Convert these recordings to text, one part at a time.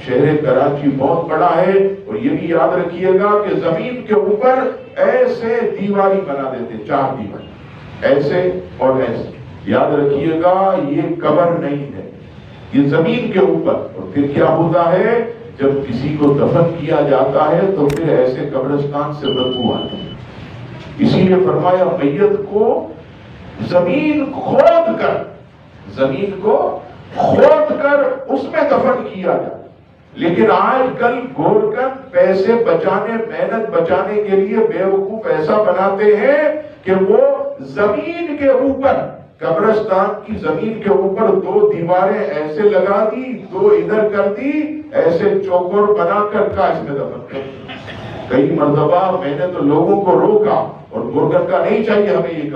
شہر کراچی بہت بڑا ہے، اور یہ بھی یاد رکھیے گا کہ زمین کے اوپر ایسے دیواری بنا دیتے، 4 دیوار ایسے اور ایسے. یاد رکھیے گا یہ قبر نہیں ہے، یہ زمین کے اوپر. اور پھر کیا ہوتا ہے جب کسی کو دفن کیا جاتا ہے تو پھر ایسے قبرستان سے بدبو آتی ہے. اسی لیے فرمایا میت کو زمین کھود کر اس میں دفن کیا جائے. لیکن آج کل گورکن پیسے بچانے، محنت بچانے کے لیے بیوقوف ایسا بناتے ہیں کہ وہ زمین کے اوپر، قبرستان کی زمین کے اوپر 2 دیواریں ایسے لگا دی، 2 ادھر کر دی، ایسے چوکور بنا کر کا اس میں دفن کر. کئی مرتبہ میں نے تو لوگوں کو روکا، اور گورکن کا نہیں چاہیے ہمیں یہ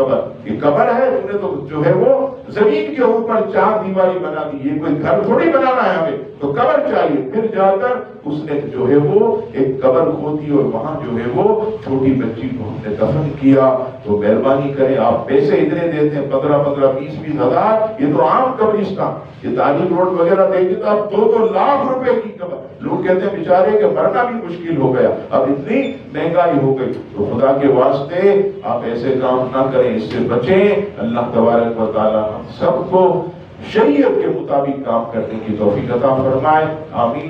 قبر ہے، تم نے تو جو ہے وہ زمین کے اوپر 4 دیواری بنا دی، یہ کوئی گھر تھوڑی بنانا ہے ہمیں، تو قبر چاہیے. پھر جا کر اس نے جو ہے وہ ایک قبر کھودی اور وہاں جو ہے وہ چھوٹی بچی کو ہم نے دفن کیا. تو مہربانی کریں، آپ پیسے اتنے دیتے ہیں 15 20 ہزار، یہ تو عام قبرستان، یہ تعلیم روڈ وغیرہ دیکھیں تو آپ 2 لاکھ روپے کی قبر. لوگ کہتے ہیں بیچارے کہ مرنا بھی مشکل ہو گیا، اب اتنی مہنگائی ہو گئی. تو خدا کے واسطے آپ ایسے کام نہ کریں، اس سے بچیں. اللہ تبارک و تعالی ہم سب کو شریعت کے مطابق کام کرنے کی توفیق عطا فرمائے. آمین.